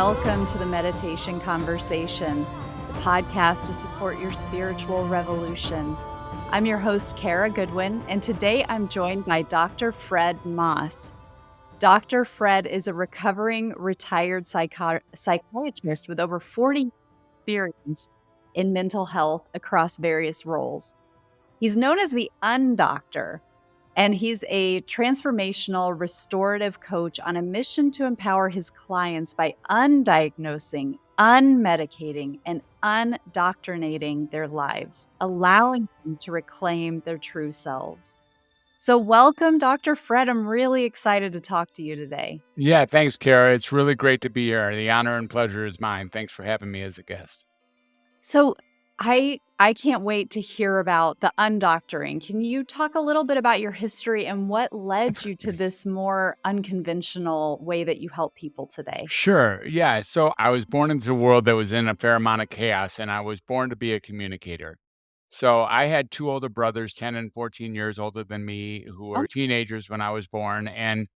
welcome to the Meditation Conversation, the podcast to support your spiritual revolution. I'm your host, Kara Goodwin, and today I'm joined by Dr. Fred Moss. Dr. Fred is a recovering retired psychiatrist with over 40 experience in mental health across various roles. He's known as the Undoctor, and he's a transformational restorative coach on a mission to empower his clients by undiagnosing, unmedicating, and undoctrinating their lives, allowing them to reclaim their true selves. So welcome, Dr. Fred. I'm really excited to talk to you today. Yeah, thanks, Kara. It's really great to be here. The honor and pleasure is mine. Thanks for having me as a guest. So I can't wait to hear about the undoctoring. Can you talk a little bit about your history and what led you to this more unconventional way that you help people today? Sure. Yeah. So I was born into a world that was in a fair amount of chaos, and I was born to be a communicator. So I had two older brothers, 10 and 14 years older than me, who were teenagers when I was born. And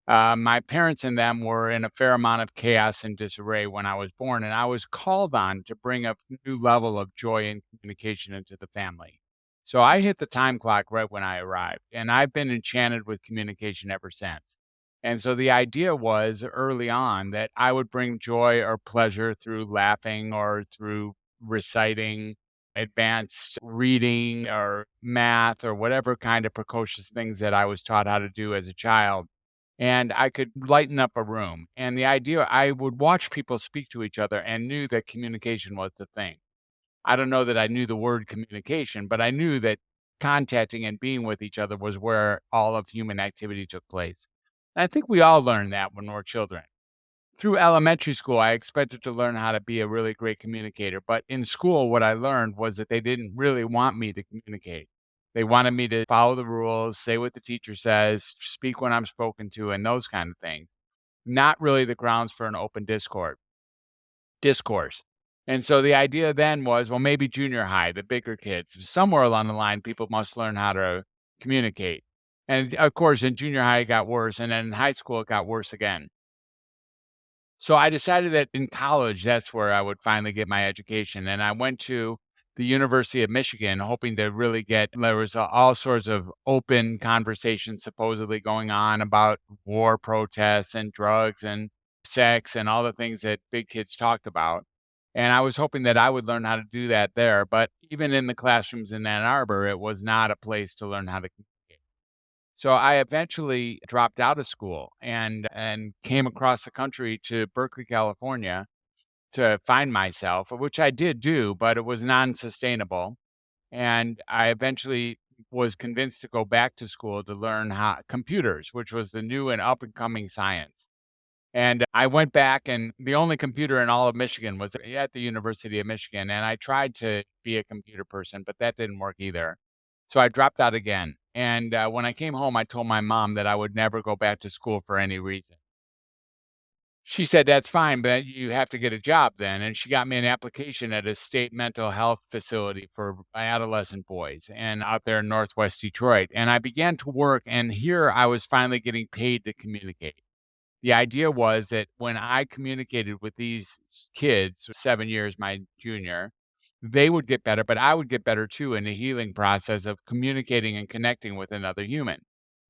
my parents and them were in a fair amount of chaos and disarray when I was born. And I was called on to bring a new level of joy and communication into the family. So I hit the time clock right when I arrived. And I've been enchanted with communication ever since. And so the idea was early on that I would bring joy or pleasure through laughing or through reciting advanced reading or math or whatever kind of precocious things that I was taught how to do as a child. And I could lighten up a room. And the idea, I would watch people speak to each other and knew that communication was the thing. I don't know that I knew the word communication, but I knew that contacting and being with each other was where all of human activity took place. And I think we all learn that when we're children. Through elementary school, I expected to learn how to be a really great communicator. But in school, what I learned was that they didn't really want me to communicate. They wanted me to follow the rules, say what the teacher says, speak when I'm spoken to, and those kind of things. Not really the grounds for an open discourse. And so the idea then was, well, maybe junior high, the bigger kids, somewhere along the line, people must learn how to communicate. And of course, in junior high, it got worse. And then in high school, it got worse again. So I decided that in college, that's where I would finally get my education. And I went to the University of Michigan, hoping to really there was all sorts of open conversations supposedly going on about war protests and drugs and sex and all the things that big kids talked about. And I was hoping that I would learn how to do that there. But even in the classrooms in Ann Arbor, it was not a place to learn how to communicate. So I eventually dropped out of school and came across the country to Berkeley, California to find myself, which I did do, but it was non-sustainable. And I eventually was convinced to go back to school to learn how computers, which was the new and up and coming science. And I went back, and the only computer in all of Michigan was at the University of Michigan. And I tried to be a computer person, but that didn't work either. So I dropped out again. And when I came home, I told my mom that I would never go back to school for any reason. She said, "That's fine, but you have to get a job then." And she got me an application at a state mental health facility for adolescent boys and out there in Northwest Detroit. And I began to work, and here I was finally getting paid to communicate. The idea was that when I communicated with these kids, 7 years my junior, they would get better, but I would get better too in the healing process of communicating and connecting with another human.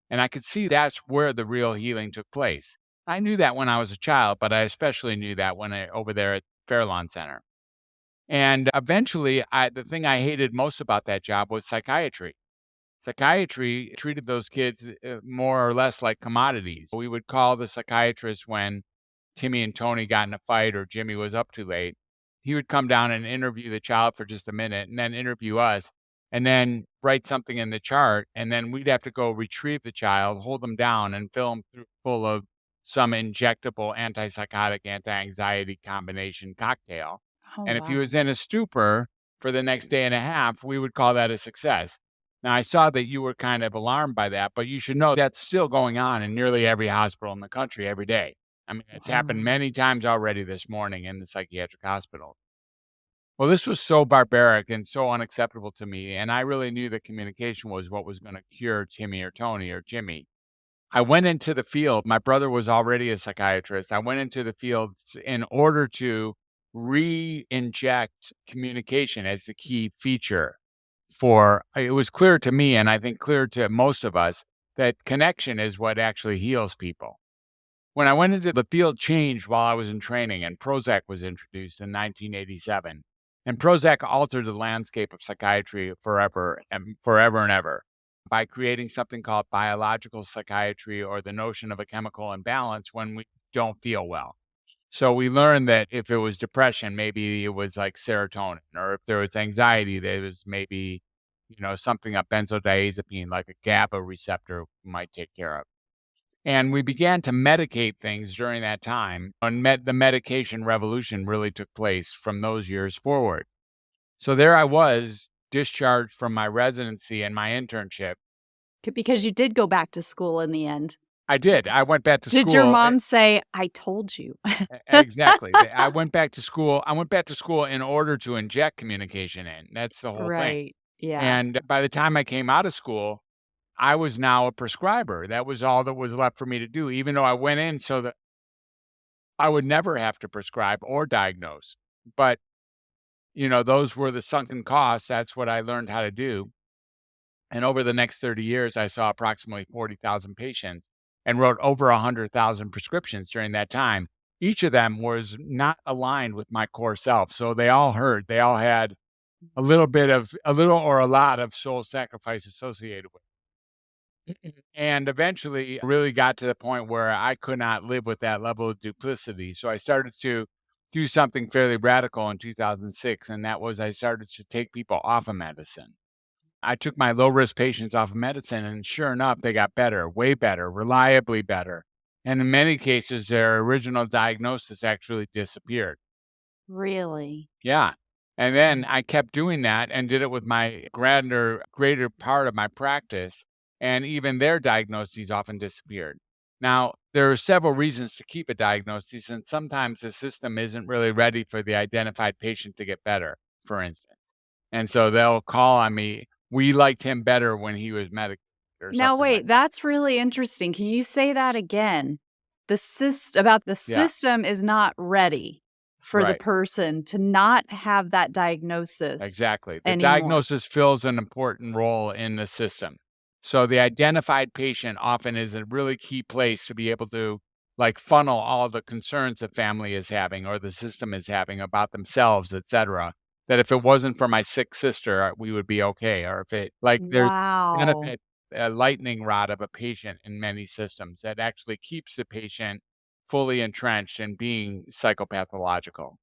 And I could see that's where the real healing took place. I knew that when I was a child, but I especially knew that when over there at Fairlawn Center. And eventually, the thing I hated most about that job was psychiatry. Psychiatry treated those kids more or less like commodities. We would call the psychiatrist when Timmy and Tony got in a fight or Jimmy was up too late. He would come down and interview the child for just a minute and then interview us and then write something in the chart. And then we'd have to go retrieve the child, hold them down, and fill them full of some injectable antipsychotic, anti-anxiety combination cocktail. Oh, And if he wow. was in a stupor for the next day and a half, we would call that a success. Now, I saw that you were kind of alarmed by that, but you should know that's still going on in nearly every hospital in the country every day. I mean, it's happened Wow. many times already this morning in the psychiatric hospital. Well, this was so barbaric and so unacceptable to me, and I really knew that communication was what was going to cure Timmy or Tony or Jimmy. I went into the field. My brother was already a psychiatrist. I went into the field in order to re-inject communication as the key feature for it was clear to me, and I think clear to most of us, that connection is what actually heals people. When I went into the field changed while I was in training, and Prozac was introduced in 1987. And Prozac altered the landscape of psychiatry forever and ever by creating something called biological psychiatry, or the notion of a chemical imbalance when we don't feel well. So we learned that if it was depression, maybe it was like serotonin, or if there was anxiety, there was maybe, something a benzodiazepine like a GABA receptor might take care of. And we began to medicate things during that time, and the medication revolution really took place from those years forward. So there I was, discharged from my residency and my internship. Because you did go back to school in the end. I did. I went back to Did your school. mom say, "I told you"? Exactly. I went back to school. I went back to school in order to inject communication in. That's the whole thing. Right. Yeah. And by the time I came out of school, I was now a prescriber. That was all that was left for me to do, even though I went in so that I would never have to prescribe or diagnose. But, those were the sunken costs. That's what I learned how to do. And over the next 30 years, I saw approximately 40,000 patients and wrote over 100,000 prescriptions during that time. Each of them was not aligned with my core self. So they all hurt. They all had a little or a lot of soul sacrifice associated with it. And eventually really got to the point where I could not live with that level of duplicity. So I started to do something fairly radical in 2006. And that was I started to take people off of medicine. I took my low risk patients off of medicine, and sure enough, they got better, way better, reliably better. And in many cases, their original diagnosis actually disappeared. Really? Yeah. And then I kept doing that and did it with my greater part of my practice. And even their diagnoses often disappeared. Now, there are several reasons to keep a diagnosis, and sometimes the system isn't really ready for the identified patient to get better, for instance. And so they'll call on me. We liked him better when he was medicated or Now something like wait, that. that's really interesting. Can you say that again? The Yeah, system is not ready for the right. person to not have that diagnosis Exactly. The anymore. diagnosis fills an important role in the system. So the identified patient often is a really key place to be able to funnel all the concerns the family is having or the system is having about themselves, etc. That if it wasn't for my sick sister, we would be okay. Or if it there's Wow. benefit a lightning rod of a patient in many systems that actually keeps the patient fully entrenched in being psychopathological.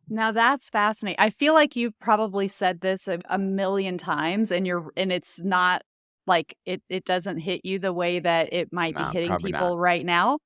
Now that's fascinating. I feel like you probably said this a million times and it's not like it doesn't hit you the way that it might be No, hitting probably not. people right now.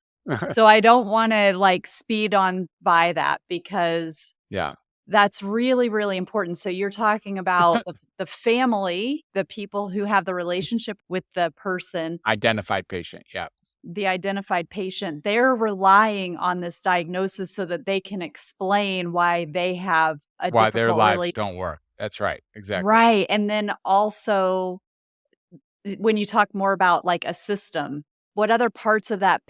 So I don't wanna, speed on by that because Yeah. that's really, really important. So you're talking about the family, the people who have the relationship with the person, Identified patient, yeah. the identified patient, they're relying on this diagnosis so that they can explain why they have a Why their difficult lives relate. don't work. That's right, exactly. Right, and then also, when you talk more about, like, a system, what other parts of that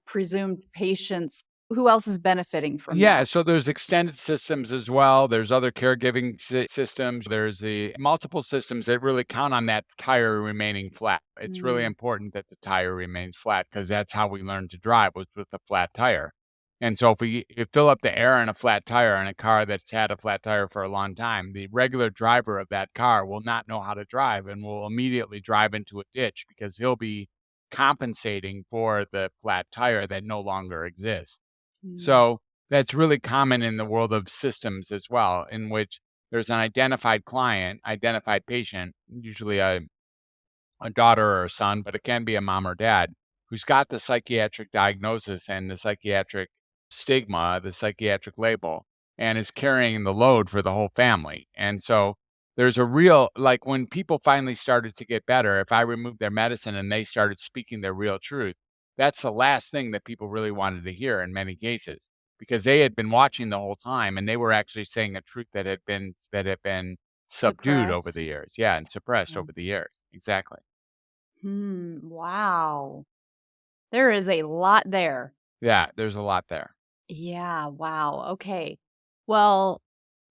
presumed patients who else is benefiting from Yeah, that? so there's extended systems as well, there's other caregiving systems, there's the multiple systems that really count on that tire remaining flat. It's really Mm, important that the tire remains flat because that's how we learn to drive was with a flat tire. And so if you fill up the air in a flat tire in a car that's had a flat tire for a long time, the regular driver of that car will not know how to drive and will immediately drive into a ditch because he'll be compensating for the flat tire that no longer exists. mm. So that's really common in the world of systems as well, in which there's an identified client, identified patient, usually a daughter or a son, but it can be a mom or dad who's got the psychiatric diagnosis and the psychiatric stigma, the psychiatric label, and is carrying the load for the whole family. And so there's a real, like when people finally started to get better, if I removed their medicine and they started speaking their real truth, that's the last thing that people really wanted to hear in many cases because they had been watching the whole time and they were actually saying a truth that had been subdued over the Suppressed? years. Yeah, and suppressed Yeah. over the years. Exactly. Wow. There is a lot there. Yeah, there's a lot there. Yeah, wow, okay. Well,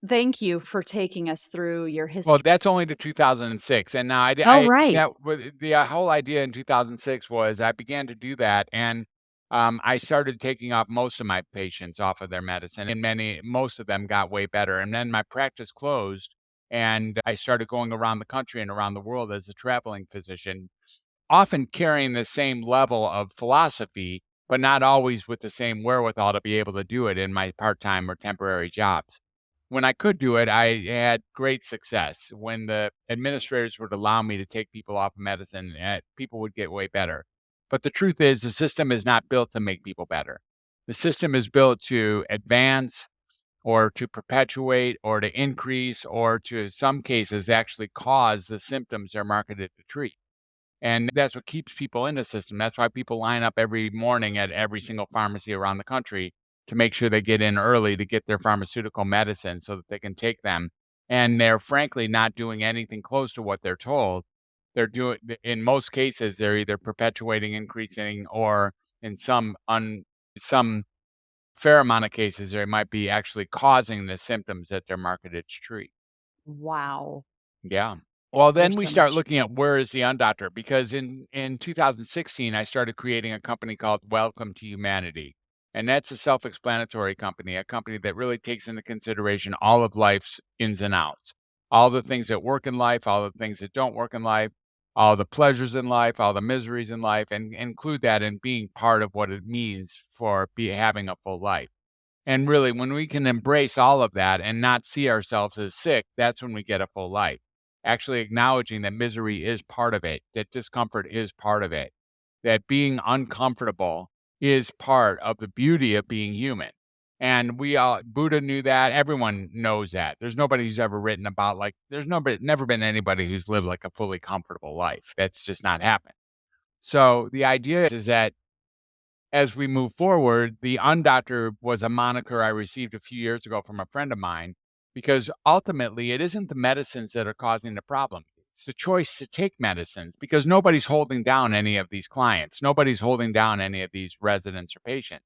thank you for taking us through your Well, history. that's only to 2006, and now Oh, right. that was the, whole idea in 2006 was I began to do that, and, I started taking off most of my patients off of their medicine, and most of them got way better, and then my practice closed, and I started going around the country and around the world as a traveling physician, often carrying the same level of philosophy, but not always with the same wherewithal to be able to do it in my part-time or temporary jobs. When I could do it, I had great success. When the administrators would allow me to take people off of medicine, people would get way better. But the truth is, the system is not built to make people better. The system is built to advance or to perpetuate or to increase or to some cases actually cause the symptoms they're marketed to treat. And that's what keeps people in the system. That's why people line up every morning at every single pharmacy around the country to make sure they get in early to get their pharmaceutical medicine so that they can take them. And they're frankly not doing anything close to what they're told. In most cases, they're either perpetuating, increasing, or in some fair amount of cases, they might be actually causing the symptoms that they're marketed to treat. Wow, Yeah. Well, then there's we so start much. looking at where is the Undoctor, because in 2016 I started creating a company called Welcome to Humanity. And that's a self-explanatory company, a company that really takes into consideration all of life's ins and outs. All the things that work in life, all the things that don't work in life, all the pleasures in life, all the miseries in life, and include that in being part of what it means for having a full life. And really, when we can embrace all of that and not see ourselves as sick, that's when we get a full life. Actually acknowledging that misery is part of it, that discomfort is part of it, that being uncomfortable is part of the beauty of being human. And Buddha knew that. Everyone knows that. There's nobody who's ever written about never been anybody who's lived like a fully comfortable life. That's just not happened. So the idea is that as we move forward, the Undoctor was a moniker I received a few years ago from a friend of mine because ultimately it isn't the medicines that are causing the problem. It's the choice to take medicines because nobody's holding down any of these clients. Nobody's holding down any of these residents or patients.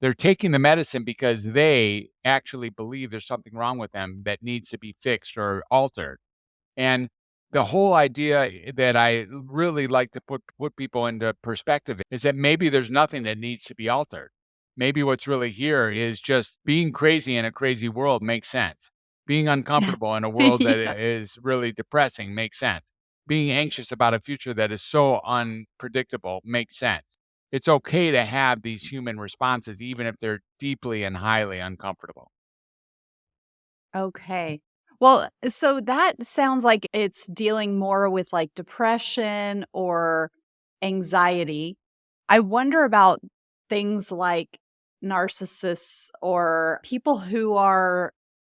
They're taking the medicine because they actually believe there's something wrong with them that needs to be fixed or altered. And the whole idea that I really like to put people into perspective is that maybe there's nothing that needs to be altered. Maybe what's really here is just being crazy in a crazy world makes sense. Being uncomfortable in a world that Yeah. is really depressing makes sense. Being anxious about a future that is so unpredictable makes sense. It's okay to have these human responses, even if they're deeply and highly uncomfortable. Okay. Well, so that sounds like it's dealing more with, like, depression or anxiety. I wonder about things like narcissists or people who are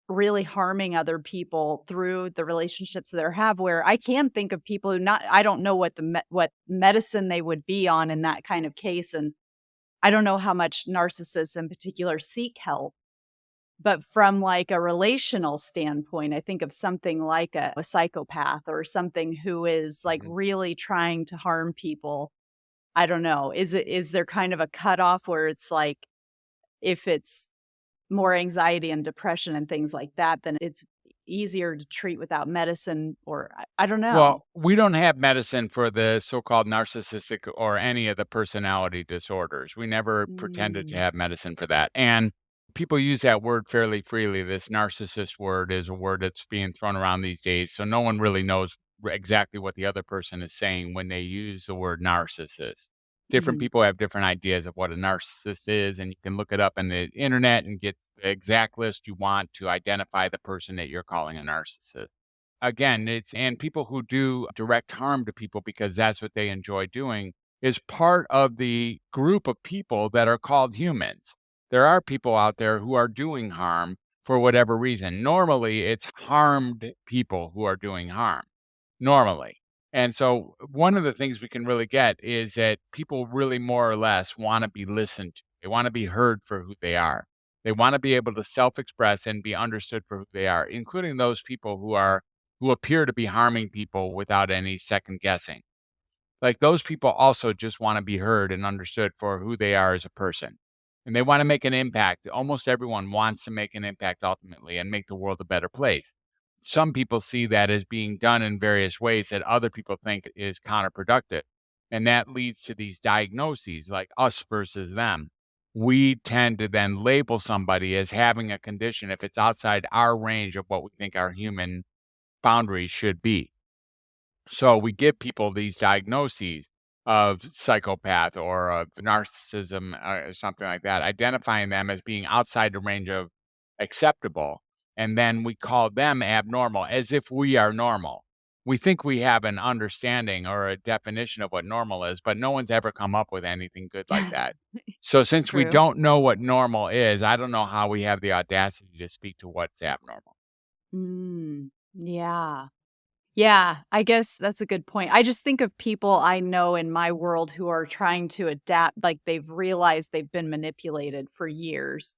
really harming other people through the relationships that they have, where I can think of people who not I don't know what what medicine they would be on in that kind of case, and I don't know how much narcissists in particular seek help. But from, like, a relational standpoint, I think of something like a psychopath or something who is, like, Mhm. really trying to harm people. I don't know. Is there kind of a cutoff where it's like, if it's more anxiety and depression and things like that, then it's easier to treat without medicine, or I don't know. Well, we don't have medicine for the so-called narcissistic or any of the personality disorders. We never pretended to Mm, have medicine for that. And people use that word fairly freely. This narcissist word is a word that's being thrown around these days. So no one really knows exactly what the other person is saying when they use the word narcissist. Different mhm. people have different ideas of what a narcissist is, and you can look it up on the internet and get the exact list you want to identify the person that you're calling a narcissist. Again, it's and people who do direct harm to people because that's what they enjoy doing is part of the group of people that are called humans. There are people out there who are doing harm for whatever reason. Normally, it's harmed people who are doing harm, normally. And so, one of the things we can really get is that people really more or less want to be listened to. They want to be heard for who they are. They want to be able to self express and be understood for who they are, including those people who appear to be harming people without any second guessing. Like, those people also just wanna be heard and understood for who they are as a person, and they wanna make an impact. Almost everyone wants to make an impact ultimately and make the world a better place. Some people see that as being done in various ways that other people think is counterproductive, and that leads to these diagnoses, like us versus them. We tend to then label somebody as having a condition if it's outside our range of what we think our human boundaries should be. So we give people these diagnoses of psychopath or of narcissism or something like that, identifying them as being outside the range of acceptable. And then we call them abnormal as if we are normal. We think we have an understanding or a definition of what normal is, but no one's ever come up with anything good like that. So since we True. don't know what normal is, I don't know how we have the audacity to speak to what's abnormal. Yeah. Yeah, I guess that's a good point. I just think of people I know in my world who are trying to adapt, like they've realized they've been manipulated for years,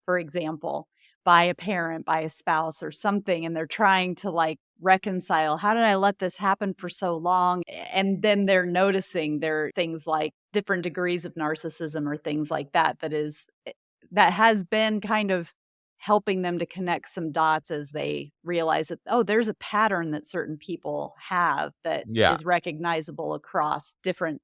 for example, by a parent, by a spouse or something. And they're trying to like reconcile, how did I let this happen for so long? And then they're noticing there are things like different degrees of narcissism or things like that, that has been kind of helping them to connect some dots as they realize that, oh, there's a pattern that certain people have that Yeah. is recognizable across different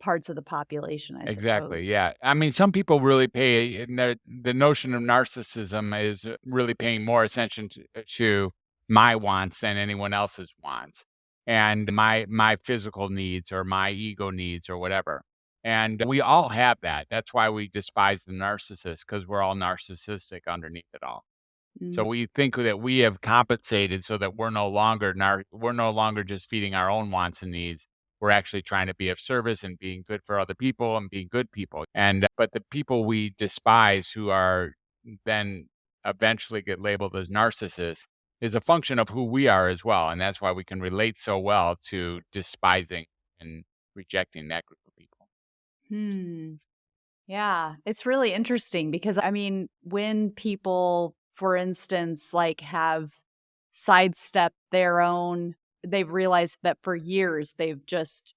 parts of the population, I Exactly, suppose. yeah. I mean, some people really pay and the notion of narcissism is really paying more attention to my wants than anyone else's wants, and my physical needs or my ego needs or whatever. And we all have that. That's why we despise the narcissist because we're all narcissistic underneath it all. So Mm, we think that we have compensated so that we're no longer just feeding our own wants and needs. We're actually trying to be of service and being good for other people and being good people. And but the people we despise who are then eventually get labeled as narcissists is a function of who we are as well. And that's why we can relate so well to despising and rejecting that group of people. hmm. Yeah, it's really interesting because I mean, when people, for instance, like have sidestepped their own, they've realized that for years they've just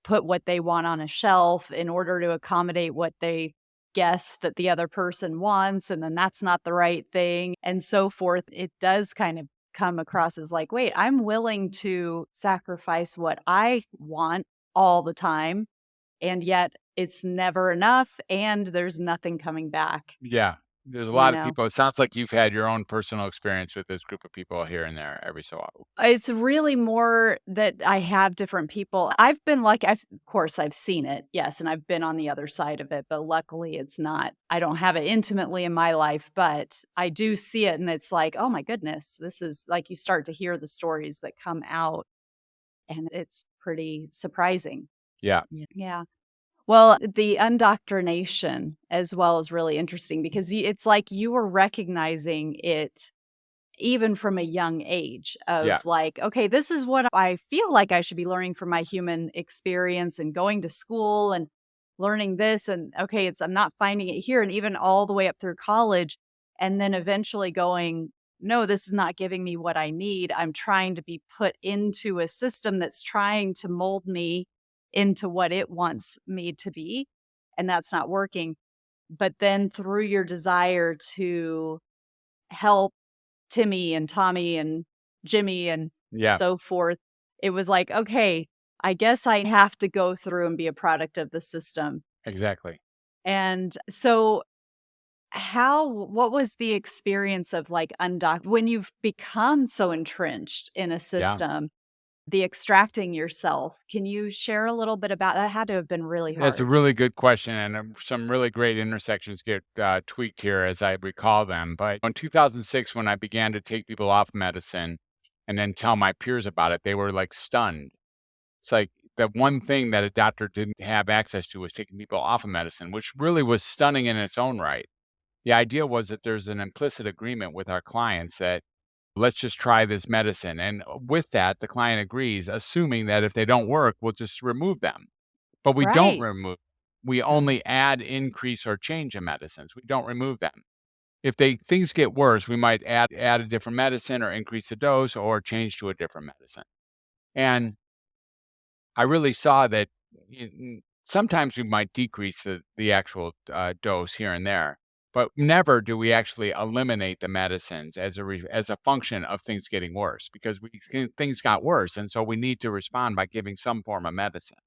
put what they want on a shelf in order to accommodate what they guess that the other person wants, and then that's not the right thing, and so forth. It does kind of come across as like, wait, I'm willing to sacrifice what I want all the time, and yet it's never enough, and there's nothing coming back, Yeah. There's a you lot of know? people. It sounds like you've had your own personal experience with this group of people here and there every so often. It's really more that I have different people. I've been lucky. Of course, I've seen it, yes, and I've been on the other side of it, but luckily it's not, I don't have it intimately in my life, but I do see it and it's like, oh my goodness, this is like you start to hear the stories that come out and it's pretty surprising. Yeah. Yeah. Well, the undoctrination as well is really interesting because it's like you were recognizing it even from a young age Yeah. of like, okay, this is what I feel like I should be learning from my human experience and going to school and learning this. And okay, I'm not finding it here. And even all the way up through college. And then eventually going, no, this is not giving me what I need. I'm trying to be put into a system that's trying to mold me into what it wants me to be. And that's not working. But then through your desire to help Timmy and Tommy and Jimmy and Yeah. so forth, it was like, "Okay, I guess I have to go through and be a product of the system." Exactly. And so what was the experience of, like, when you've become so entrenched in a Yeah. system, the extracting yourself, can you share a little bit about that? Had to have been really That's a hard. really good question, and some really great intersections get tweaked here as I recall them. But in 2006, when I began to take people off medicine and then tell my peers about it, they were like stunned. It's like the one thing that a doctor didn't have access to was taking people off of medicine, which really was stunning in its own right. The idea was that there's an implicit agreement with our clients that let's just try this medicine. And with that, the client agrees, assuming that if they don't work, we'll just remove them. But we don't Right. remove, we Yeah. only add, increase, or change in medicines. We don't remove them. If things get worse, we might add a different medicine or increase the dose or change to a different medicine. And I really saw that sometimes we might decrease the actual dose here and there, but never do we actually eliminate the medicines as a function of things getting worse because things got worse, and so we need to respond by giving some form of medicine.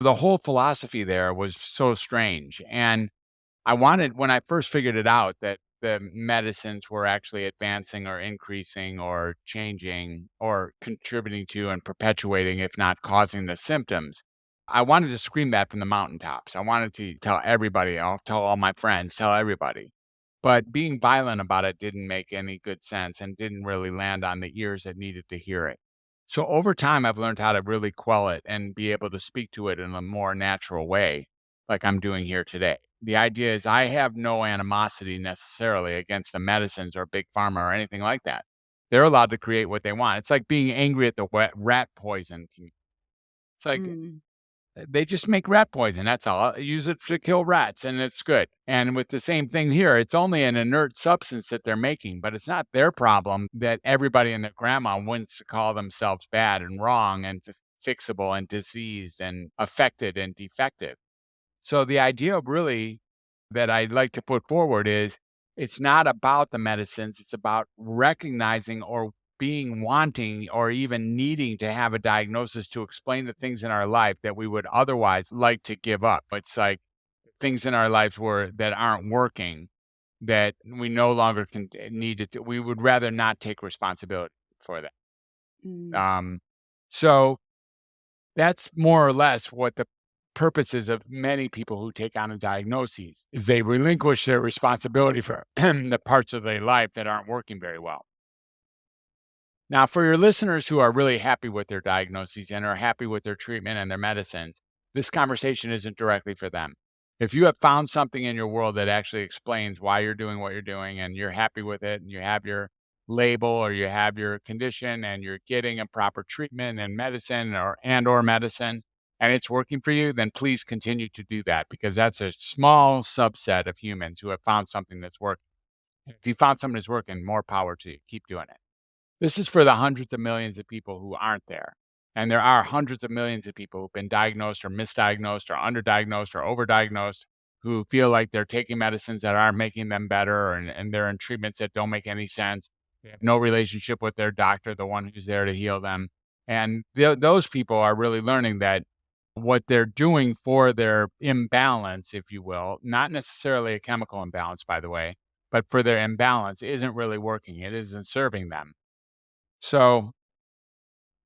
The whole philosophy there was so strange, and I wanted when I first figured it out that the medicines were actually advancing or increasing or changing or contributing to and perpetuating, if not causing the symptoms. I wanted to scream that from the mountaintops. I wanted to tell everybody, I'll tell all my friends, tell everybody. But being violent about it didn't make any good sense and didn't really land on the ears that needed to hear it. So over time, I've learned how to really quell it and be able to speak to it in a more natural way, like I'm doing here today. The idea is I have no animosity necessarily against the medicines or big pharma or anything like that. They're allowed to create what they want. It's like being angry at the rat poison to me. It's like Mm, they just make rat poison. That's all. Use it to kill rats and it's good. And with the same thing here, it's only an inert substance that they're making, but it's not their problem that everybody and their grandma wants to call themselves bad and wrong and fixable and diseased and affected and defective. So the idea really that I'd like to put forward is it's not about the medicines, it's about recognizing or being wanting or even needing to have a diagnosis to explain the things in our life that we would otherwise like to give up. It's like things in our lives where that aren't working that we no longer can need to we would rather not take responsibility for that. mm, So that's more or less what the purpose is of many people who take on a diagnosis, is they relinquish their responsibility for the parts of their life that aren't working very well. Now, for your listeners who are really happy with their diagnoses and are happy with their treatment and their medicines, this conversation isn't directly for them. If you have found something in your world that actually explains why you're doing what you're doing and you're happy with it and you have your label or you have your condition and you're getting a proper treatment and medicine or medicine and it's working for you, then please continue to do that because that's a small subset of humans who have found something that's working. If you found something that's working, more power to you. Keep doing it. This is for the hundreds of millions of people who aren't there. And there are hundreds of millions of people who've been diagnosed or misdiagnosed or underdiagnosed or overdiagnosed who feel like they're taking medicines that aren't making them better and they're in treatments that don't make any sense. They have no relationship with their doctor, the one who's there to heal them. And those people are really learning that what they're doing for their imbalance, if you will, not necessarily a chemical imbalance, by the way, but for their imbalance isn't really working. It isn't serving them. So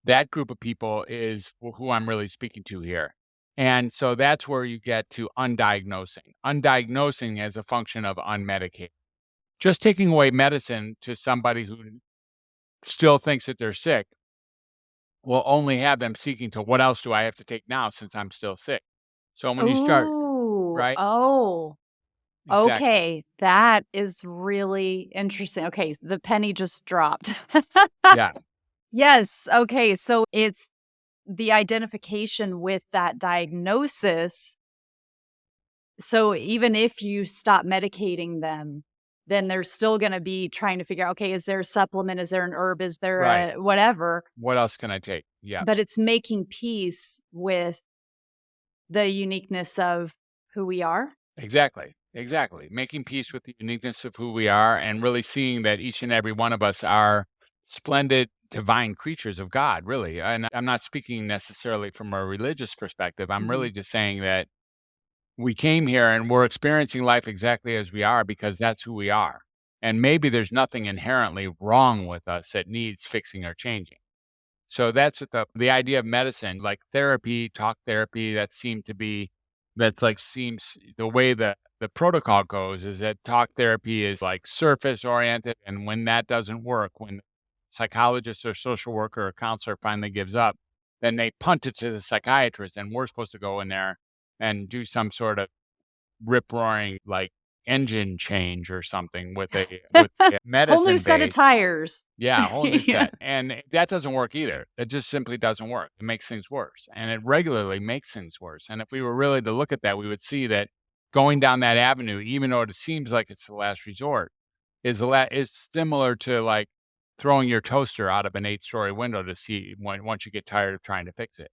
that group of people is who I'm really speaking to here. And so that's where you get to undiagnosing. Undiagnosing as a function of unmedicated. Just taking away medicine to somebody who still thinks that they're sick will only have them seeking to what else do I have to take now since I'm still sick. So when you start, ooh, right? oh, Exactly. okay, that is really interesting. Okay, the penny just dropped. Yeah. Yes, okay, so it's the identification with that diagnosis. So even if you stop medicating them, then they're still gonna be trying to figure out, okay, is there a supplement? Is there an herb? Is there Right. a whatever? What else can I take? Yeah. But it's making peace with the uniqueness of who we are? Exactly. Exactly. Making peace with the uniqueness of who we are and really seeing that each and every one of us are splendid divine creatures of God, really. And I'm not speaking necessarily from a religious perspective. I'm Mhm, really just saying that we came here and we're experiencing life exactly as we are because that's who we are. And maybe there's nothing inherently wrong with us that needs fixing or changing. So that's what the idea of medicine, like therapy, talk therapy, that seemed to be that's like seems the way the protocol goes is that talk therapy is like surface oriented. And when that doesn't work, when psychologist or social worker or counselor finally gives up, then they punt it to the psychiatrist and we're supposed to go in there and do some sort of rip roaring like engine change or something with a whole new medicine set of base. tires. Yeah, a whole new Yeah. set, and that doesn't work either. It just simply doesn't work. It makes things worse, and it regularly makes things worse, and if we were really to look at that, we would see that going down that avenue, even though it seems like it's the last resort, is similar to, like, throwing your toaster out of an eight-story window to see when once you get tired of trying to fix it.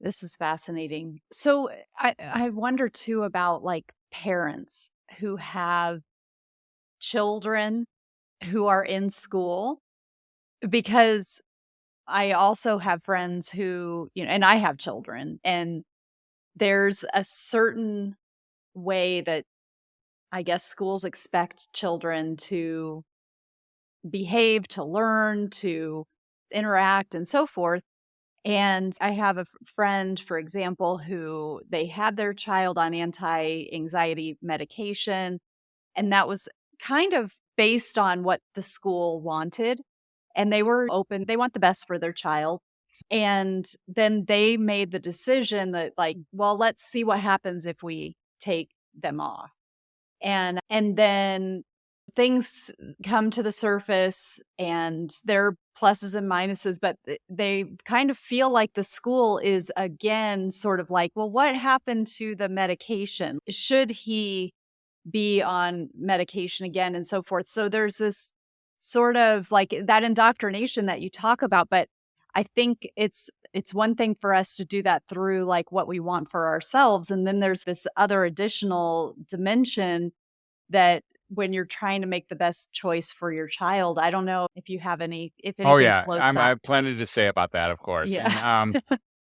This is fascinating. So I wonder too about like parents who have children who are in school, because I also have friends who, and I have children, and there's a certain way that I guess schools expect children to behave, to learn, to interact, and so forth. And I have a friend, for example, who they had their child on anti anxiety medication, and that was kind of based on what the school wanted. And they were open, they want the best for their child. And then they made the decision that, like, well, let's see what happens if we take them off. And then things come to the surface, and there are pluses and minuses, but they kind of feel like the school is again sort of like, well, what happened to the medication? Should he be on medication again, and so forth? So there's this sort of like that indoctrination that you talk about, but I think it's one thing for us to do that through like what we want for ourselves, and then there's this other additional dimension that when you're trying to make the best choice for your child. I don't know if you have if Oh, anything yeah. floats I out. have plenty to say about that, of course. Yeah. And,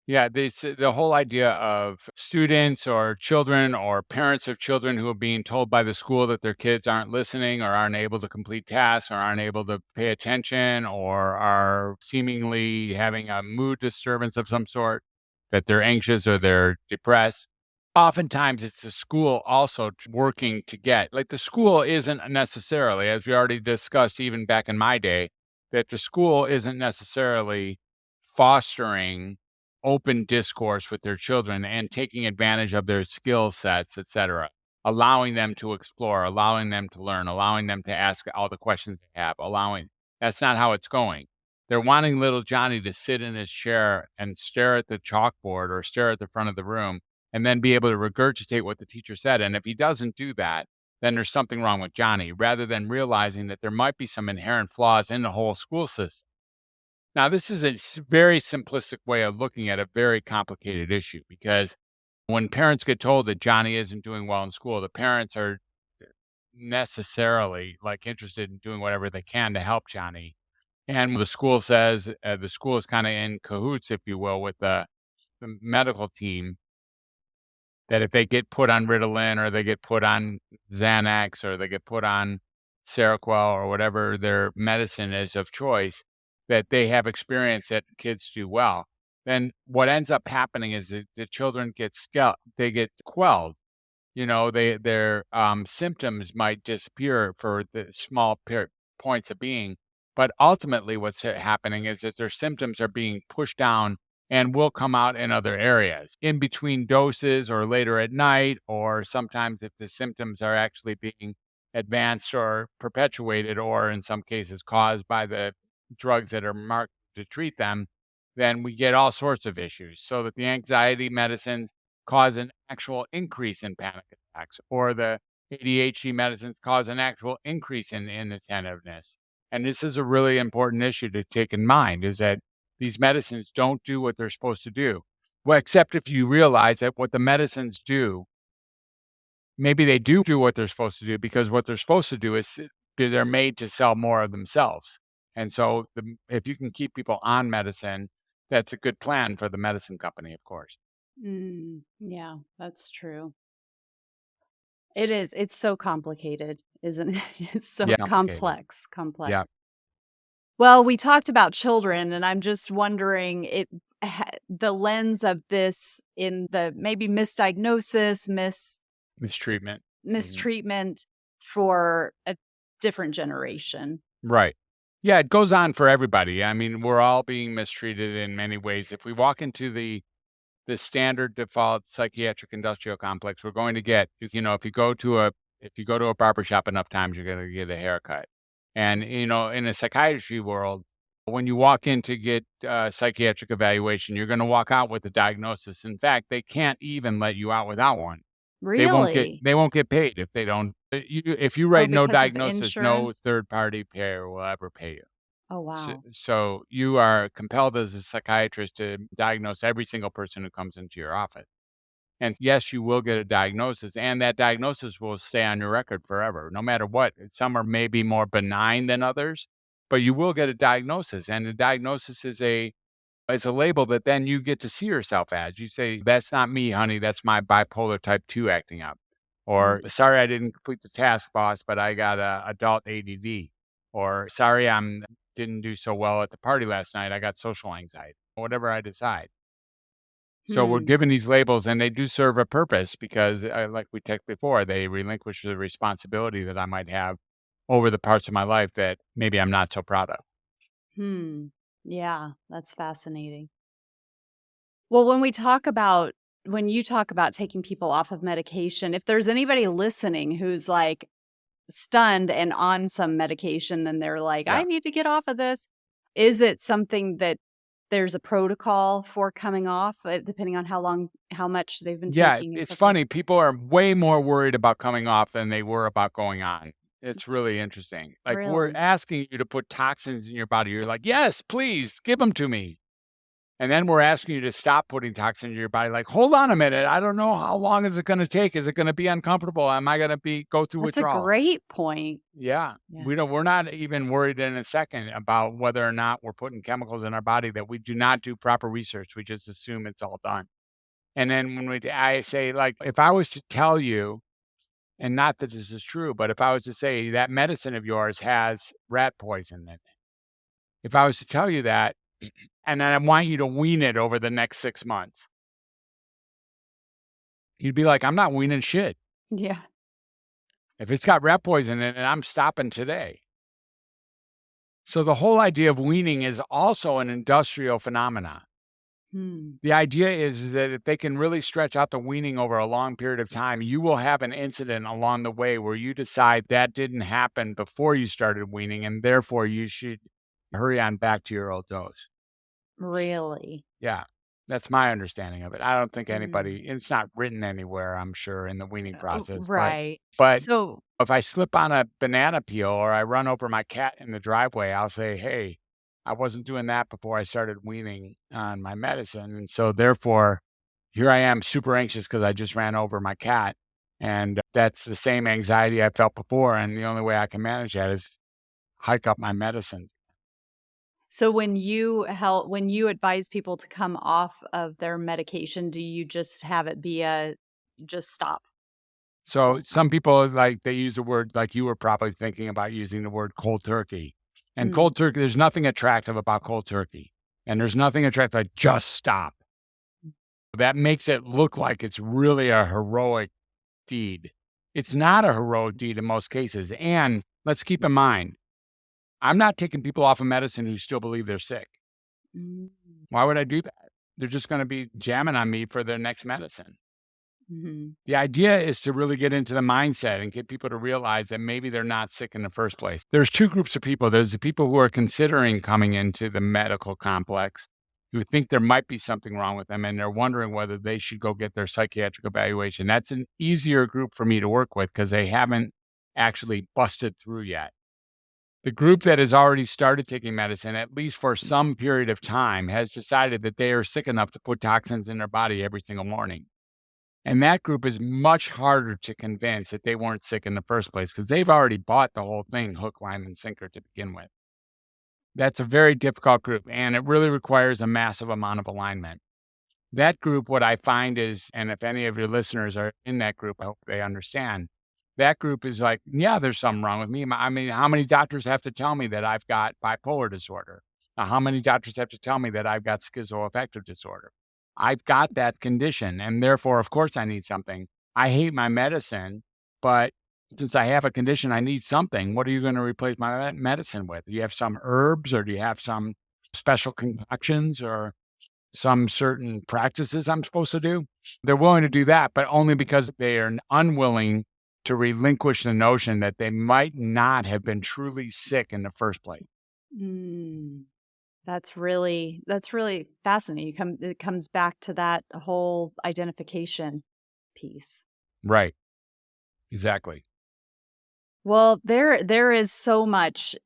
yeah, the whole idea of students or children or parents of children who are being told by the school that their kids aren't listening or aren't able to complete tasks or aren't able to pay attention or are seemingly having a mood disturbance of some sort, that they're anxious or they're depressed. Oftentimes, it's the school also working to get, like, the school isn't necessarily, as we already discussed even back in my day, that the school isn't necessarily fostering open discourse with their children and taking advantage of their skill sets, etc., allowing them to explore, allowing them to learn, allowing them to ask all the questions they have, allowing that's not how it's going. They're wanting little Johnny to sit in his chair and stare at the chalkboard or stare at the front of the room and then be able to regurgitate what the teacher said. And if he doesn't do that, then there's something wrong with Johnny, rather than realizing that there might be some inherent flaws in the whole school system. Now, this is a very simplistic way of looking at a very complicated issue, because when parents get told that Johnny isn't doing well in school, the parents are necessarily like interested in doing whatever they can to help Johnny. And the school says the school is kind of in cahoots, if you will, with the medical team, that if they get put on Ritalin or they get put on Xanax or they get put on Seroquel or whatever their medicine is of choice, that they have experience that kids do well. Then what ends up happening is that the children they get quelled. Their symptoms might disappear for the small points of being, but ultimately what's happening is that their symptoms are being pushed down and will come out in other areas in between doses or later at night, or sometimes if the symptoms are actually being advanced or perpetuated, or in some cases caused by the drugs that are marked to treat them, then we get all sorts of issues. So that the anxiety medicines cause an actual increase in panic attacks, or the ADHD medicines cause an actual increase in inattentiveness. And this is a really important issue to take in mind, is that these medicines don't do what they're supposed to do. Well, except if you realize that what the medicines do, maybe they do what they're supposed to do, because what they're supposed to do is they're made to sell more of themselves. And so if you can keep people on medicine, that's a good plan for the medicine company, of course. Yeah, that's true. It is. It's so complicated, isn't it? It's so Yeah, complicated. complex, Yeah. complex. Well, we talked about children, and I'm just wondering the lens of this in the maybe misdiagnosis, Mistreatment. Mhm. mistreatment for a different generation. Right. Yeah, it goes on for everybody. I mean, we're all being mistreated in many ways. If we walk into the standard default psychiatric industrial complex, we're going to get, if you go to a barber shop enough times, you're going to get a haircut. And in the psychiatry world, when you walk in to get psychiatric evaluation, you're going to walk out with a diagnosis. In fact, they can't even let you out without one. Really? They won't get paid if they don't. If you Oh, write no because of diagnosis, no insurance? third party payer will ever pay you. Oh, So, wow. so you are compelled as a psychiatrist to diagnose every single person who comes into your office. And yes, you will get a diagnosis, and that diagnosis will stay on your record forever, no matter what. Some are maybe more benign than others, but you will get a diagnosis. And the diagnosis is it's a label that then you get to see yourself as. You say, "That's not me, honey. That's my bipolar type 2 acting up." Or, Mm. "Sorry, I didn't complete the task, boss, but I got adult ADD." Or, "Sorry, I didn't do so well at the party last night. I got social anxiety." Whatever I decide. So we're Hmm. given these labels, and they do serve a purpose because, like we talked before, they relinquish the responsibility that I might have over the parts of my life that maybe I'm not so proud of. Hmm. Yeah, that's fascinating. Well, when you talk about taking people off of medication, if there's anybody listening who's like stunned and on some medication and they're like, Yeah. I need to get off of this, is it something that there's a protocol for coming off, depending on how much they've been Yeah, taking and it's so forth? funny. People are way more worried about coming off than they were about going on. It's really interesting. Like, we're Really? asking you to put toxins in your body. You're like, "Yes, please, give them to me." And then we're asking you to stop putting toxins in your body. Like, "Hold on a minute. I don't know how long is it gonna take. Is it gonna be uncomfortable? Am I gonna go through That's a withdrawal?" great point. Yeah. Yeah. We're not even worried in a second about whether or not we're putting chemicals in our body that we do not do proper research. We just assume it's all done. And then I say, like, if I was to tell you, and not that this is true, but if I was to say that medicine of yours has rat poison in it, if I was to tell you that, and then I want you to wean it over the next 6 months, you'd be like, I'm not weaning shit. Yeah. If it's got rat poison in it, I'm stopping today. So the whole idea of weaning is also an industrial phenomenon. Hmm. The idea is that if they can really stretch out the weaning over a long period of time, you will have an incident along the way where you decide that didn't happen before you started weaning, and therefore you should hurry on back to your old dose. Really? Yeah, that's my understanding of it. I don't think Mm. anybody, it's not written anywhere, I'm sure, in the weaning process, Right. but So if I slip on a banana peel or I run over my cat in the driveway, I'll say, "Hey, I wasn't doing that before I started weaning on my medicine, and so therefore, here I am super anxious because I just ran over my cat, and that's the same anxiety I felt before, and the only way I can manage that is hike up my medicine." So when you advise people to come off of their medication, do you just have it be a just stop, full So stop? some people, like, they use the word, like you were probably thinking about using the word cold turkey. And Mm. cold turkey, there's nothing attractive about cold turkey. And there's nothing attractive like just stop. That makes it look like it's really a heroic deed. It's not a heroic deed in most cases. And let's keep in mind, I'm not taking people off of medicine who still believe they're sick. Mm. Why would I do that? They're just going to be jamming on me for their next medicine. Mhm. The idea is to really get into the mindset and get people to realize that maybe they're not sick in the first place. There's two groups of people. There's the people who are considering coming into the medical complex who think there might be something wrong with them and they're wondering whether they should go get their psychiatric evaluation. That's an easier group for me to work with because they haven't actually busted through yet. The group that has already started taking medicine, at least for some period of time, has decided that they are sick enough to put toxins in their body every single morning. And that group is much harder to convince that they weren't sick in the first place because they've already bought the whole thing hook, line, and sinker to begin with. That's a very difficult group, and it really requires a massive amount of alignment. That group, what I find is, and if any of your listeners are in that group, I hope they understand. That group is like, yeah, there's something wrong with me. I mean, how many doctors have to tell me that I've got bipolar disorder? How many doctors have to tell me that I've got schizoaffective disorder? I've got that condition, and therefore, of course, I need something. I hate my medicine, but since I have a condition, I need something. What are you going to replace my medicine with? Do you have some herbs, or do you have some special concoctions, or some certain practices I'm supposed to do? They're willing to do that, but only because they are unwilling to relinquish the notion that they might not have been truly sick in the first place. Mm. That's really fascinating. It comes back to that whole identification piece. Right. Exactly. Well, there is so much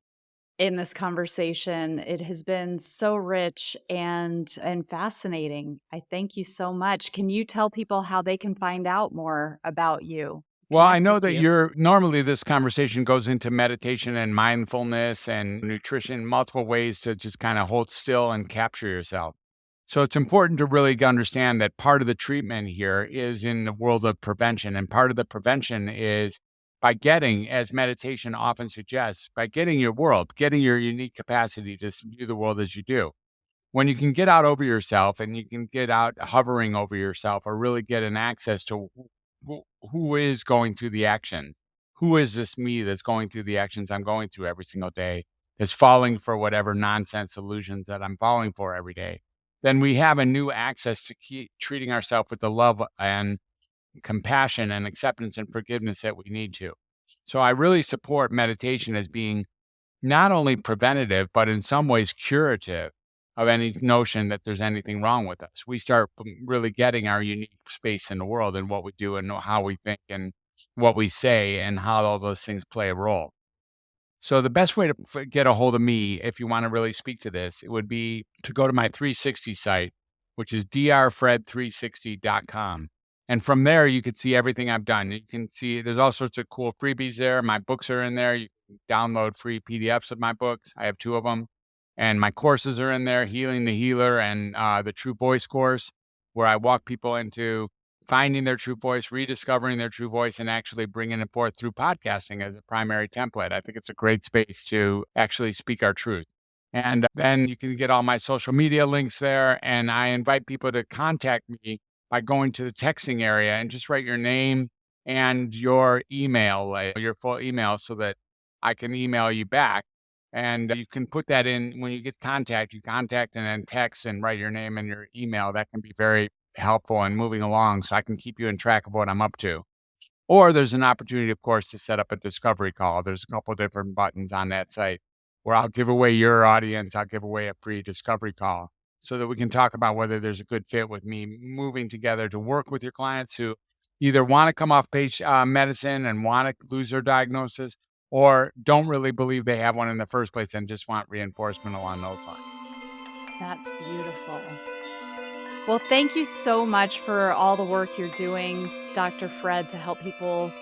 in this conversation. It has been so rich and fascinating. I thank you so much. Can you tell people how they can find out more about you, Well, I connect know with that you? normally this conversation goes into meditation and mindfulness and nutrition, multiple ways to just kind of hold still and capture yourself. So it's important to really understand that part of the treatment here is in the world of prevention. And part of the prevention is by getting, as meditation often suggests, by getting your world, getting your unique capacity to view the world as you do. When you can get out over yourself and you can get out hovering over yourself or really get an access to who is going through the actions, who is this me that's going through the actions I'm going through every single day, that's falling for whatever nonsense illusions that I'm falling for every day, then we have a new access to keep treating ourselves with the love and compassion and acceptance and forgiveness that we need to. So I really support meditation as being not only preventative, but in some ways curative of any notion that there's anything wrong with us. We start really getting our unique space in the world and what we do and how we think and what we say and how all those things play a role. So the best way to get a hold of me, if you want to really speak to this, it would be to go to my 360 site, which is drfred360.com. And from there, you can see everything I've done. You can see there's all sorts of cool freebies there. My books are in there. You can download free PDFs of my books. I have 2 of them. And my courses are in there, Healing the Healer and the True Voice course, where I walk people into finding their true voice, rediscovering their true voice, and actually bringing it forth through podcasting as a primary template. I think it's a great space to actually speak our truth. And then you can get all my social media links there. And I invite people to contact me by going to the texting area and just write your name and your email, like your full email, so that I can email you back. And you can put that in when you get contact, you contact and then text and write your name and your email. That can be very helpful in moving along so I can keep you in track of what I'm up to. Or there's an opportunity, of course, to set up a discovery call. There's a couple different buttons on that site where I'll give away your audience, I'll give away a free discovery call so that we can talk about whether there's a good fit with me moving together to work with your clients who either want to come off page medicine and want to lose their diagnosis or don't really believe they have one in the first place and just want reinforcement along those lines. That's beautiful. Well, thank you so much for all the work you're doing, Dr. Fred, to help people,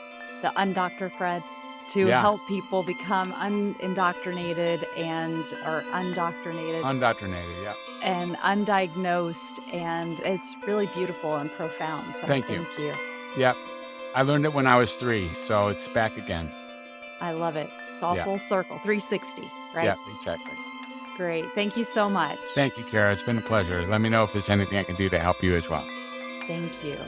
the Undoctor Fred, to Yeah. help people become unindoctrinated or undoctrinated Undoctrinated, yeah. and undiagnosed. And it's really beautiful and profound. So Thank you. thank you. Yep. I learned it when I was 3, so it's back again. I love it. It's all Yeah. full circle, 360, right? Yeah, exactly. Great. Thank you so much. Thank you, Kara. It's been a pleasure. Let me know if there's anything I can do to help you as well. Thank you.